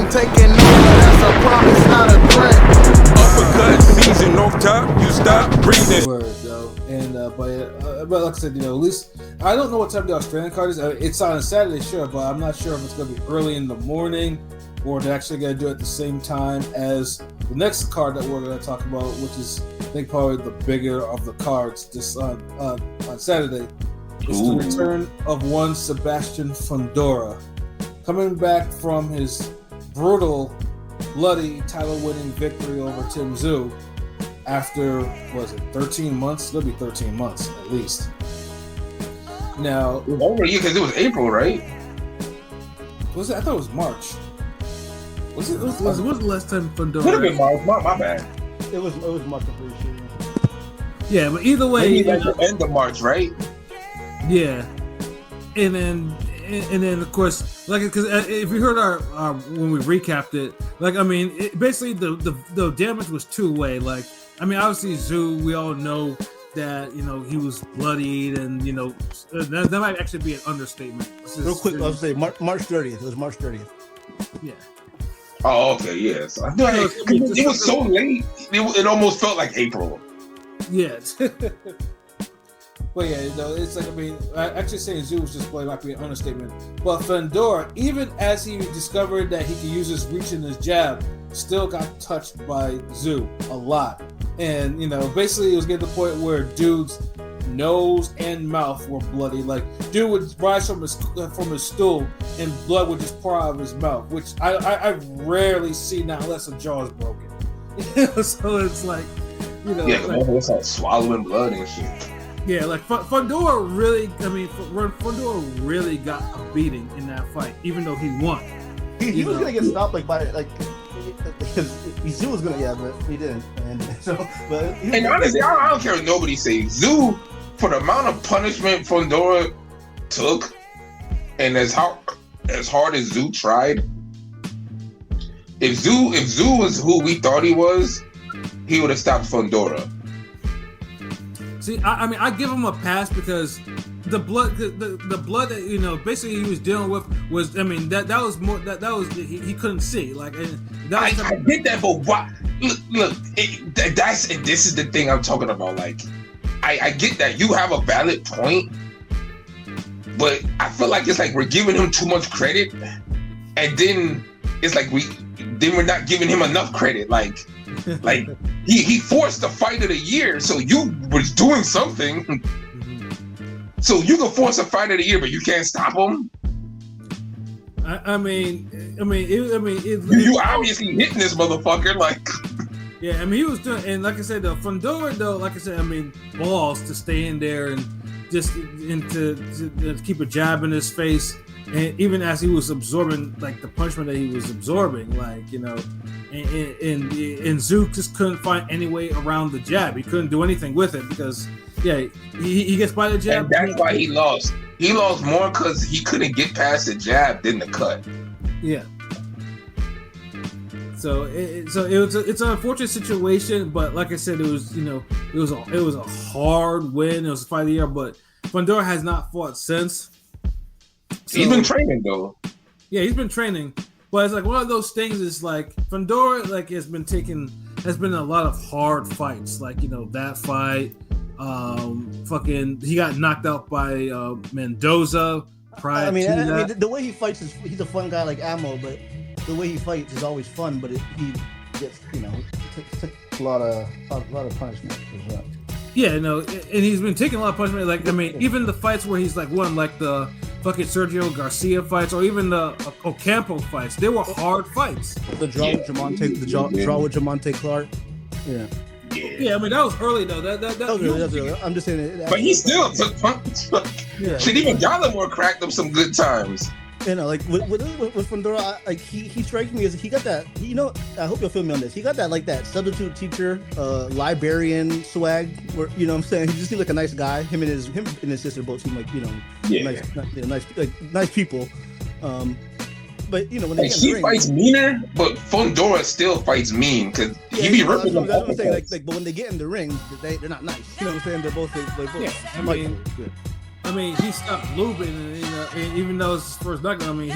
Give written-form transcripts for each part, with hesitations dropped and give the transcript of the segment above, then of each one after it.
I'm taking over, that's a promise, not a threat. Uppercut season off top, you stop breathing. Word, though. And but like I said, at least I don't know what time the Australian card is. It's on a Saturday, sure, but I'm not sure if it's going to be early in the morning or they're actually going to do it at the same time as the next card that we're going to talk about, which is I think probably the bigger of the cards this on Saturday. It's the return of one Sebastian Fundora, coming back from his brutal, bloody title-winning victory over Tim Tszyu after, 13 months? It'll be 13 months at least. Now, over you because it was April, right? Was it? I thought it was March. Was it? Was the last time Fundora? Could have been March. My bad. It was March, I'm pretty sure. Yeah, but either way, maybe like the end of March, right? Yeah, and then of course, like, because if you heard our when we recapped it, like, I mean, basically the damage was two-way. Like, I mean, obviously Tszyu, we all know that he was bloodied, and that might actually be an understatement. Real quick, I'll say March 30th. It was March 30th. Yeah. Oh, okay, yes. I feel like it was so late. It almost felt like April. Yeah. But yeah, it's like, I mean, actually saying Tszyu was just bloody might be an understatement. But Fundora, even as he discovered that he could use his reach and his jab, still got touched by Tszyu a lot. And, basically it was getting to the point where dude's nose and mouth were bloody. Like, dude would rise from his stool and blood would just pour out of his mouth, which I rarely see now unless a jaw is broken. So it's like, yeah, like, it's like swallowing blood and shit. Yeah, like Fundora really, Fundora really got a beating in that fight, even though he won. He was gonna get stopped because Tszyu was gonna, but he didn't. And so, and honestly, I don't care what nobody says. Tszyu, for the amount of punishment Fundora took, and as hard as Tszyu tried, if Tszyu was who we thought he was, he would have stopped Fundora. See, I mean, I give him a pass because the blood that basically he was dealing with was, I mean, that was more that was he couldn't see, like, and that was I get that, but what? Look, this is the thing I'm talking about. Like, I get that you have a valid point, but I feel like it's like we're giving him too much credit, and then it's like we're not giving him enough credit. Like he forced the fight of the year, so you was doing something. So you can force a fight of the year, but you can't stop him. You obviously hitting this motherfucker, like. Yeah, I mean, he was doing, and like I said, the Fundora though, like I said, I mean, balls to stay in there and just to keep a jab in his face, and even as he was absorbing like the punishment that he was absorbing, like, and Tszyu just couldn't find any way around the jab. He couldn't do anything with it because, yeah, he gets by the jab. And that's why he lost. He lost more because he couldn't get past the jab than the cut. Yeah. So it's an unfortunate situation, but like I said, it was a hard win. It was a fight of the year, but Fundora has not fought since. So, he's been training though. Yeah, he's been training, but it's like one of those things. Is like Fundora has been a lot of hard fights, like that fight. He got knocked out by Mendoza. I mean, the way he fights he's a fun guy like Ammo, but the way he fights is always fun. But he gets took a lot of punishment as well. Yeah, no, and he's been taking a lot of punishment. Like, I mean, even the fights where he's like won, like the fucking Sergio Garcia fights, or even the Ocampo fights, they were hard fights. The draw with Jamonte Clark. Yeah. Yeah, I mean, that was early though. That was early. I'm just saying. But he still took punch. Yeah. Shit, even Gallimore cracked up some good times. Like with Fundora, like he strikes me as he got that. I hope you'll feel me on this. He got that substitute teacher, librarian swag. Where what I'm saying, he just seems like a nice guy. Him and his sister both seem like nice people. But when they she fights meaner, but Fundora still fights mean because he be ripping them. That's what I'm saying. Like, but when they get in the ring, they're not nice. You know what I'm saying? They're both. Yeah, I mean, he stopped Lubin, and even though it's his first knockout, I mean,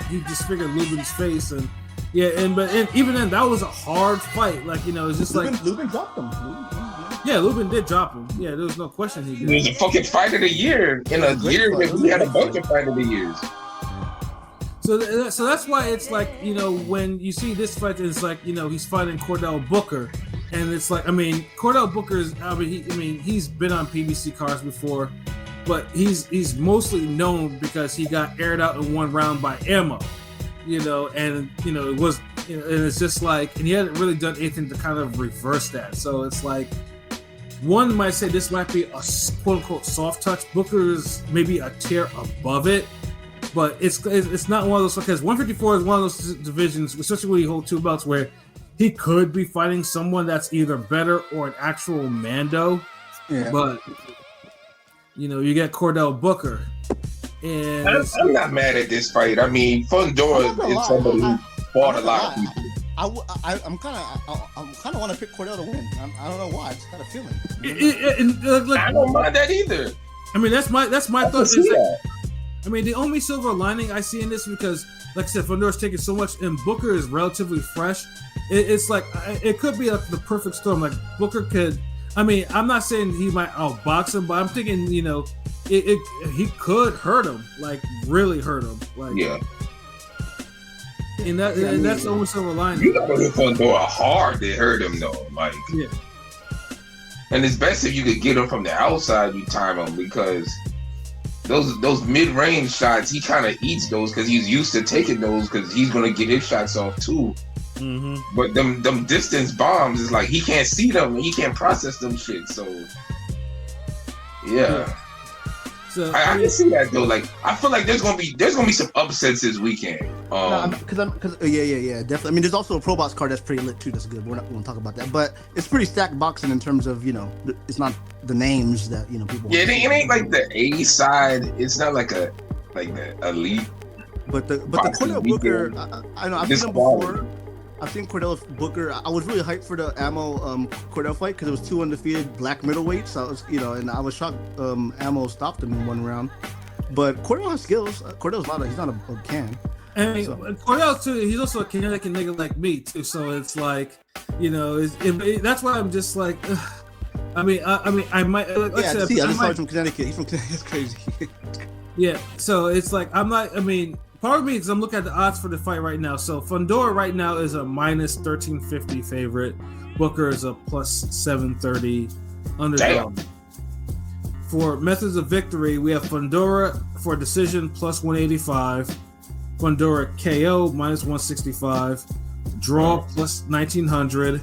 he disfigured Lubin's face, and Yeah, and even then, that was a hard fight. Like, you know, it's just Lubin dropped him. Yeah, Lubin did drop him. Yeah, there was no question he did. He was a fucking fight of the year in a year that we had a bunch of fight of the years. So that's why it's like, you know, when you see this fight, it's like, you know, he's fighting Chordale Booker, and it's like, I mean, Chordale Booker is, he's been on PBC cards before, but he's mostly known because he got aired out in one round by Ammo, you know, and you know it was, you know, and it's just like, and he hadn't really done anything to kind of reverse that. So it's like, one might say this might be a quote unquote soft touch. Booker's maybe a tier above it. But it's not one of those, because 154 is one of those divisions, especially when you hold two belts, where he could be fighting someone that's either better or an actual Mando. Yeah. But, you know, you get Chordale Booker. And I'm not mad at this fight. I mean, Fundora is somebody who fought a lot of people. I'm kind of want to pick Chordale to win. I don't know why. I just got a feeling. I don't mind that either. I mean, that's my thought. I mean, the only silver lining I see in this, because, like I said, Fundora's taking so much, and Booker is relatively fresh. It's like, it could be like the perfect storm. Like, Booker could, I mean, I'm not saying he might outbox him, but I'm thinking, you know, he could hurt him, like, really hurt him. Like, yeah. And that's the only silver lining. You gotta hit Fundora hard to hurt him, though. Like, yeah. And it's best if you could get him from the outside, you time him, because those mid-range shots, he kind of eats those because he's used to taking those, because he's gonna get his shots off too. Mm-hmm. But them distance bombs is like, he can't see them and he can't process them shit. So yeah. So I can see that though. Like, I feel like there's gonna be some upsets this weekend. Yeah, definitely. I mean, there's also a Pro Box card that's pretty lit too. That's good. We're not going to talk about that, but it's pretty stacked boxing in terms of, you know, it's not the names that, you know, people. Yeah, it ain't like the A side. It's not like the elite. But the Chordale Booker, I know I've seen him before. I've seen Chordale Booker. I was really hyped for the Ammo Chordale fight because it was two undefeated black middleweights. So I was, you know, and I was shocked Ammo stopped him in one round. But Chordale has skills. Chordale's he's not a can. I mean, Chordale too. He's also a Connecticut nigga like me too. So it's like, you know, that's why I'm just like, I mean, I might. Like I just saw him from Connecticut. He's from Connecticut. It's crazy. Yeah. So it's like, I'm not. I mean, part of me is I'm looking at the odds for the fight right now. So Fundora right now is a minus 1350 favorite. Booker is a plus 730 underdog. Damn. For methods of victory, we have Fundora for decision plus 185. Fundora KO minus 165, draw plus 1900,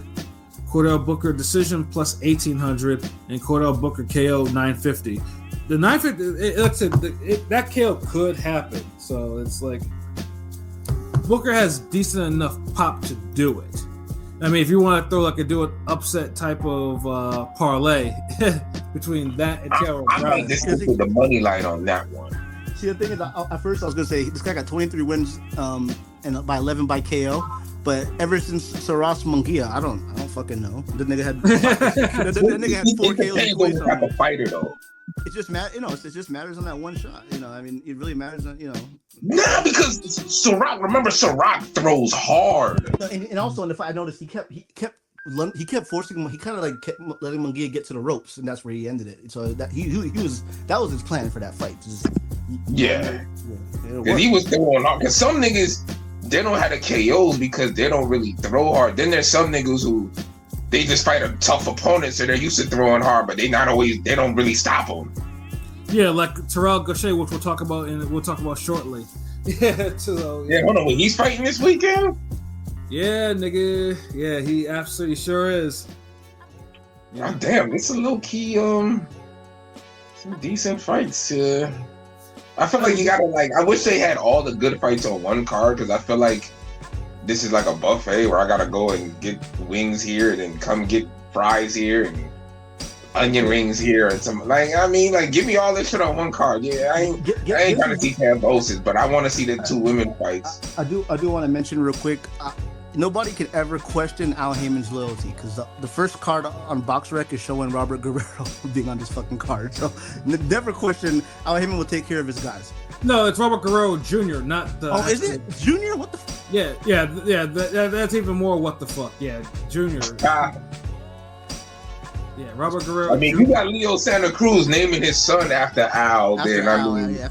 Chordale Booker decision plus 1800, and Chordale Booker KO 950. The 950, that KO could happen. So it's like, Booker has decent enough pop to do it. I mean, if you want to throw like do an upset type of parlay between that and Carol Brown, I might just put the money line on that one. See, the thing is, at first I was gonna say this guy got 23 wins, and by 11 by KO. But ever since Saras Munguia, I don't fucking know. The nigga had the nigga had 4 KOs. Type of fighter though. It just matters, you know. It just matters on that one shot. You know, I mean, it really matters on, you know. Nah, because Sarat throws hard. And also in the fight, I noticed he kept forcing him. He kind of like kept letting Munguia get to the ropes, and that's where he ended it. So that that was his plan for that fight. Yeah, because he was throwing hard. Because some niggas, they don't have the KOs because they don't really throw hard. Then there's some niggas who they just fight a tough opponent, so they're used to throwing hard, but they don't really stop them. Yeah, like Terrell Gaucher, which we'll talk about shortly. Yeah, hold on, he's fighting this weekend. Yeah, nigga. Yeah, he absolutely sure is. Yeah. God damn, it's a low key some decent fights. I feel like you gotta I wish they had all the good fights on one card, because I feel like this is like a buffet where I gotta go and get wings here and then come get fries here and onion rings here and some give me all this shit on one card. Yeah, I ain't trying to see Cambosis, but I want to see the two women fights. I do want to mention real quick. Nobody can ever question Al Heyman's loyalty, because the first card on BoxRec is showing Robert Guerrero being on this fucking card. So never question. Al Heyman will take care of his guys. No, it's Robert Guerrero Jr., not the. Oh, is it Junior? What the? Yeah. That's even more. What the fuck? Yeah, Junior. Yeah, Robert Guerrero. I mean, you got Leo Santa Cruz naming his son after Al. After Al, yeah.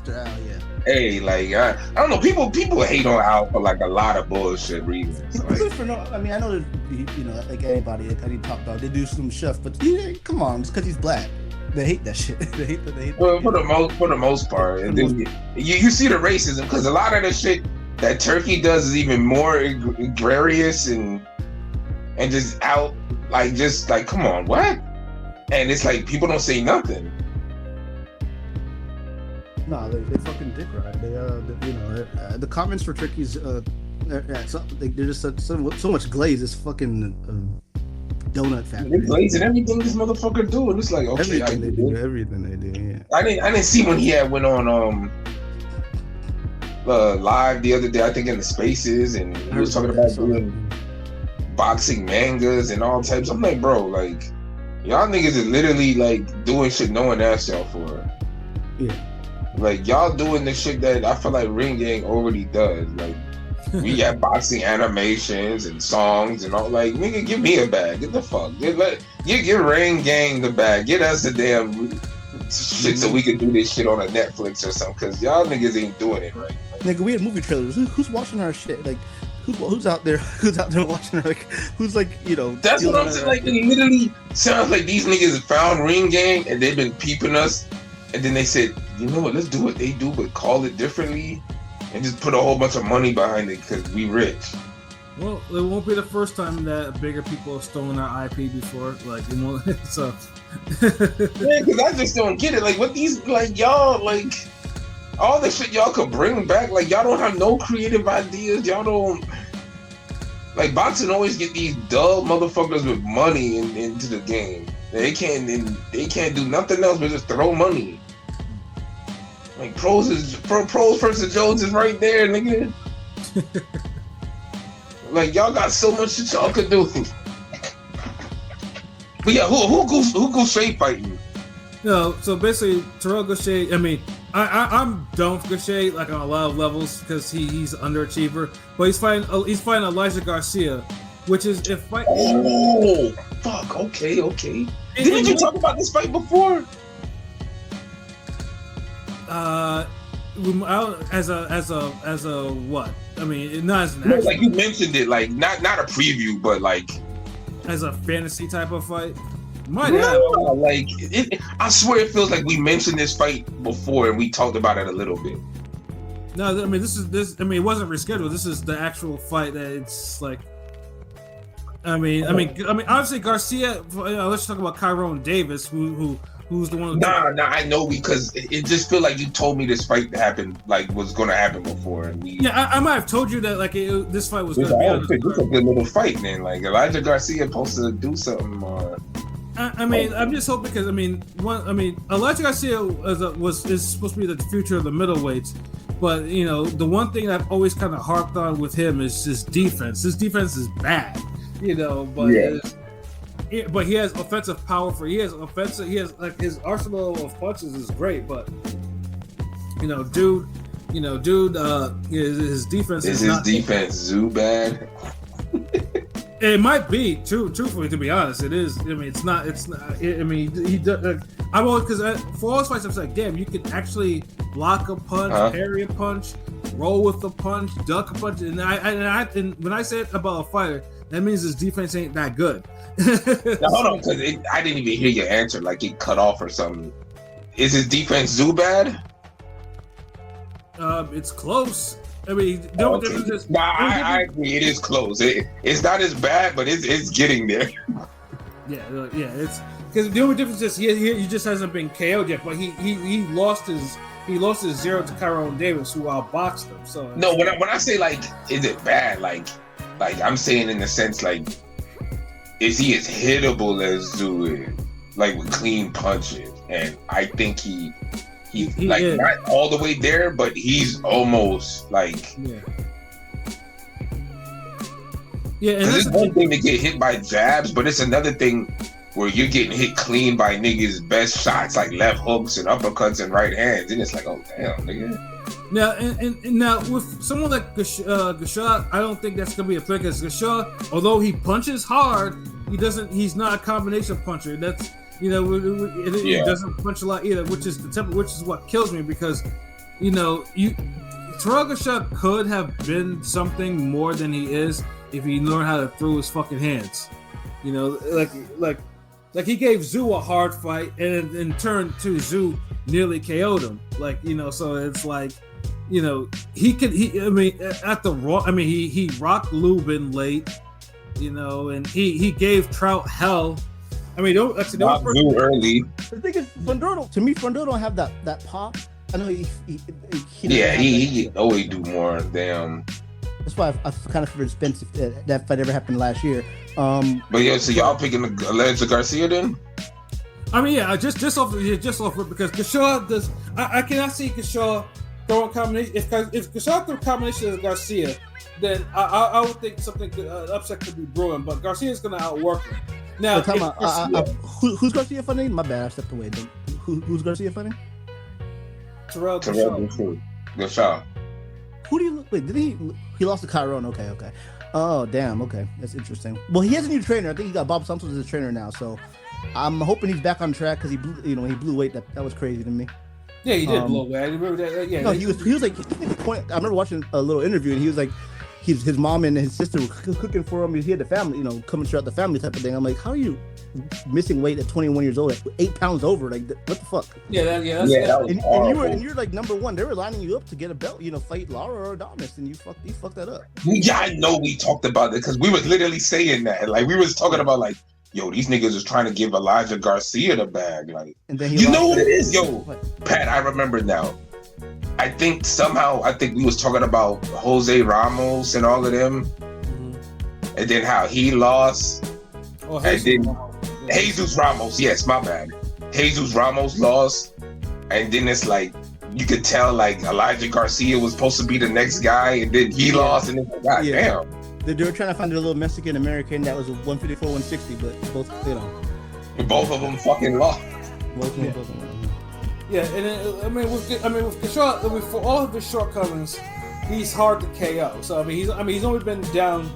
Hey, like I don't know. People hate on Al for like a lot of bullshit reasons. I mean, I know that like anybody, any top dog, they do some stuff, but come on, it's because he's black. They hate that shit. they hate. Well, for the most part, and then you see the racism because a lot of the shit that Turkey does is even more egregious and just out just come on, what? And it's like people don't say nothing. No, they fucking dick ride. The comments for Turkey's they're just so much glaze. It's fucking donut factory. They're glazing everything this motherfucker do, and it's like okay, everything they do. Yeah. I didn't see when he went on live the other day. I think in the Spaces, and he was talking about doing boxing mangas and all types. I'm like, bro, like y'all niggas is literally like doing shit no one asked y'all for. Yeah. Like y'all doing the shit that I feel like Ring Gang already does. Like we got boxing animations and songs and all. Like nigga, give me a bag. Get the fuck. Give Ring Gang the bag. Get us the damn shit so we can do this shit on a Netflix or something. Cause y'all niggas ain't doing it right. Nigga, we had movie trailers. Who's watching our shit? Like who's out there? Who's out there watching our? Like who's like That's what I'm saying. Like it literally sounds like these niggas found Ring Gang and they've been peeping us. And then they said, you know what, let's do what they do, but call it differently and just put a whole bunch of money behind it because we rich. Well, it won't be the first time that bigger people have stolen our IP before. Like, so. Yeah, because I just don't get it. Like, what these, like, y'all, like, all the shit y'all could bring back, like, y'all don't have no creative ideas. Y'all don't, like, boxing always get these dull motherfuckers with money into the game. They can't do nothing else but just throw money. Like pros versus Jones is right there, nigga. Like y'all got so much shit y'all could do. But yeah, who Gaucher fighting? No, so basically Terrell Gaucher. I mean, I'm down for Gaucher like on a lot of levels because he's an underachiever. But he's fighting Elijah Garcia, which is if fight. Oh fuck! Okay. Didn't you talk about this fight before? As a what? I mean, not as an no, like you mentioned it, like not a preview, but like as a fantasy type of fight. Like I swear it feels like we mentioned this fight before and we talked about it a little bit. No, I mean this. I mean, it wasn't rescheduled. This is the actual fight that it's like. I mean, obviously Garcia. Let's talk about Tyrone Davis, who's the one. Nah, I know because it just feel like you told me this fight happened, like was going to happen before, and we. Yeah, I might have told you that like this fight was going to be. It's a good little fight, man. Like Elijah Garcia supposed to do something. I mean, I'm just hoping because Elijah Garcia is supposed to be the future of the middleweights, but the one thing I've always kind of harped on with him is his defense. His defense is bad. But he has offensive power he has like his arsenal of punches is great, but dude, his defense is his defense zoo bad. It might be truthfully, to be honest, it is. I mean, it's not. I mean, he does. I'm always because for all his fights, I'm like, damn, you can actually block a punch, parry a punch, roll with a punch, duck a punch, and when I said about a fighter, that means his defense ain't that good. Now, hold on, because I didn't even hear your answer. Like it cut off or something. Is his defense zoo bad? It's close. I mean, I agree. It is close. It's not as bad, but it's getting there. Yeah. It's because the only difference is he just hasn't been KO'd yet. But he lost his 0 to Tyrone Davis, who outboxed him. So no, when I say like, is it bad? Like I'm saying in the sense like, is he as hittable as Zoo is? Like with clean punches, and I think he like is. Not all the way there, but he's almost like yeah. And it's one thing to get hit by jabs, but it's another thing where you're getting hit clean by niggas' best shots, like left hooks and uppercuts and right hands, and it's like, oh damn, nigga. Now, and now with someone like Gashaw, I don't think that's gonna be a threat because Gashaw, although he punches hard, he's not a combination puncher. That's he doesn't punch a lot either, which is what kills me because Terrell Gashaw could have been something more than he is if he learned how to throw his fucking hands. Like he gave Zoo a hard fight, and in turn, to Zoo nearly KO'd him. So it's like. He rocked Lubin late, and he gave Trout hell. Early. The thing is, Fundora don't have that pop. I know he always do more. Damn. That's why I kind of figured Spence if that fight ever happened last year. But yeah, so y'all picking Alexis Garcia then? Just off it because Gashaw does. I cannot see Gashaw. Throwing combination. If Gashaw threw a combination of Garcia, then I would think something upset could be brewing. But Garcia's going to outwork him. Now, who's Garcia fighting? My bad, I stepped away. Who's Garcia fighting? Terrell Gashaw. Who do you look? Wait, did he lost to Chiron? Okay. Oh damn. Okay, that's interesting. Well, he has a new trainer. I think he got Bob Santos as a trainer now. So I'm hoping he's back on track because he blew weight. That was crazy to me. Yeah, he did blow away. I remember that. Yeah. No, he was like, I remember watching a little interview, and he was like, his mom and his sister were cooking for him. He had the family, coming throughout the family type of thing. I'm like, how are you missing weight at 21 years old, 8 pounds over? Like, what the fuck? And you're like number one. They were lining you up to get a belt, fight Lara or Adonis, and you fucked that up. Yeah, I know we talked about it because we was literally saying that. Like, we was talking about like, yo, these niggas is trying to give Elijah Garcia the bag. Like, and then you know what it is? Yo, Pat, I remember now. I think we was talking about Jose Ramos and all of them. Mm-hmm. And then how he lost. Oh, Jesus Ramos. Yes, my bad. Jesus Ramos lost. And then it's like, you could tell like Elijah Garcia was supposed to be the next guy. And then he lost. And it's like, God damn. They were trying to find a little Mexican American that was a 154, 160, but both of them fucking lost. Both of them. Yeah, and with Gashaw, for all of his shortcomings, he's hard to KO. So he's only been down.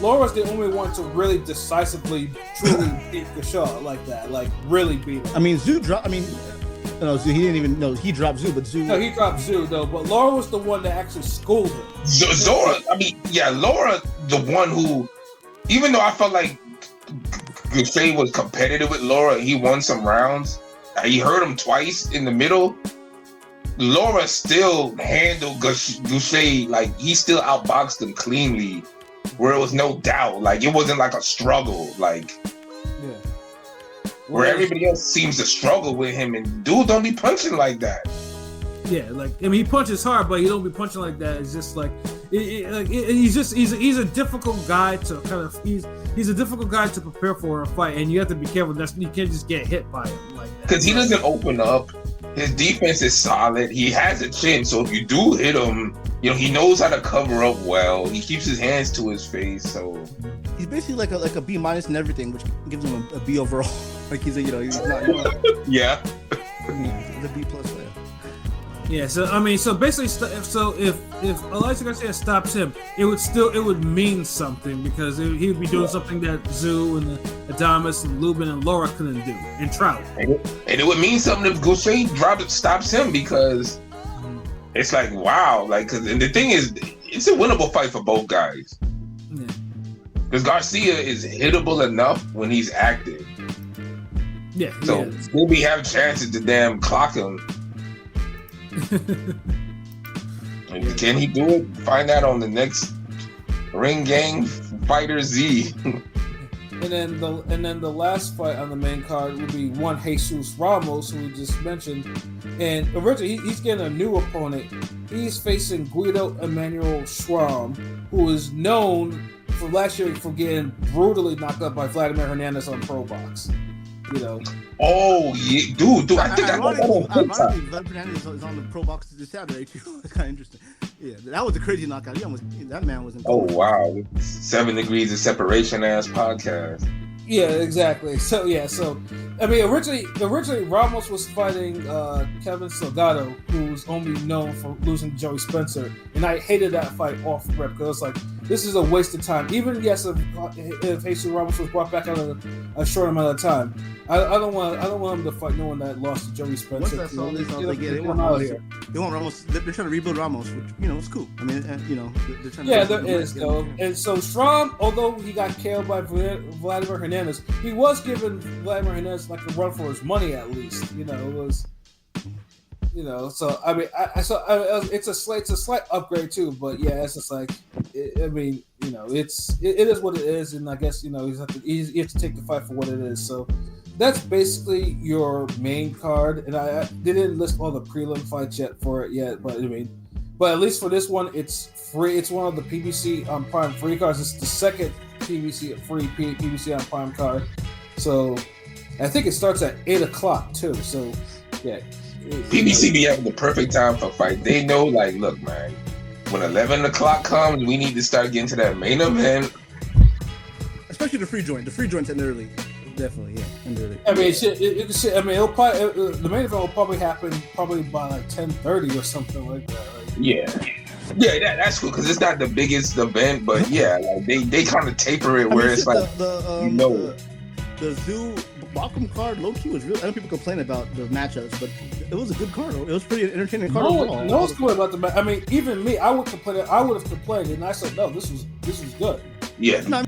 Laura's the only one to really decisively, truly beat Gashaw like that, like really beat him. Zoo dropped. No, Zoo, he didn't even know he dropped Zoo, but Zoo. No, he dropped Zoo though. But Laura was the one that actually schooled him. Laura, Laura, the one who, even though I felt like Goucher was competitive with Laura, he won some rounds. He hurt him twice in the middle. Laura still handled Goucher like he still outboxed him cleanly, where it was no doubt. Like it wasn't like a struggle. Like. Yeah. Where everybody else seems to struggle with him, and dude don't be punching like that. Yeah, he punches hard, but he don't be punching like that. It's just like, he's a difficult guy to he's a difficult guy to prepare for a fight, and you have to be careful. You can't just get hit by him like that. Because he doesn't open up. His defense is solid. He has a chin, so if you do hit him, he knows how to cover up well. He keeps his hands to his face, so he's basically like a B- in everything, which gives him a B overall. Like he's not. Yeah. The B+ player. Yeah, so basically, if Elijah Garcia stops him, it would mean something because he would be doing something that Zoo and Adamas and Lubin and Laura couldn't do, and Trout. And it would mean something if Goucher stops him because it's like, wow, and the thing is, it's a winnable fight for both guys. Because Garcia is hittable enough when he's active. Yeah. So will we have chances to damn clock him? Can he do it? Find out on the next Ring Gang Fighter Z. And then the last fight on the main card would be one Jesus Ramos, who we just mentioned. And originally he's getting a new opponent. He's facing Guido Emmanuel Schramm, who is known for last year for getting brutally knocked up by Vladimir Hernandez on Pro Box. Oh yeah, dude! I think I got that on TikTok. Vladimir Hernandez is on the Pro Box this Saturday too. It's kind of interesting. Yeah, that was a crazy knockout. That man was incredible. Oh wow, 7 degrees of separation ass podcast. Yeah, exactly. So I mean, originally Ramos was fighting Kevin Salgado, who's only known for losing to Joey Spencer, and I hated that fight off rip because it's like this is a waste of time. Even yes, if Jesus Ramos was brought back out of a short amount of time, I don't want him to fight no one that lost to Joey Spencer. Once that's all they get, they want Ramos. They're trying to rebuild Ramos, which it's cool. I mean, they're trying. Yeah, there is though, and so Strom, although he got KO'd by Vladimir Hernandez, he was giving Vladimir Hernandez like a run for his money at least. It was, So I mean, it's a slight upgrade too. But yeah, it's just like, it is what it is, and I guess you have to take the fight for what it is. So that's basically your main card, and I didn't list all the prelim fights for it yet, but but at least for this one, it's free. It's one of the PBC on Prime free cards. It's the second PBC on Prime card. So I think it starts at 8:00 too. So yeah, PBC be having the perfect time for fight. They know, like, look, man, when 11 o'clock comes, we need to start getting to that main event. Especially the free joint. The free joint's in early. Definitely, yeah. In early. I mean, it'll probably the main event will probably happen by like 10:30 or something like that. Yeah, that's cool because it's not the biggest event, but yeah, like they kind of taper it where it's like the Zoo Balcom card low key was real. I know people complain about the matchups, but it was a good card. It was pretty entertaining card overall. No one's complaining about the match. I mean, even me, I would have complained, and I said no, this was good. Yeah, no,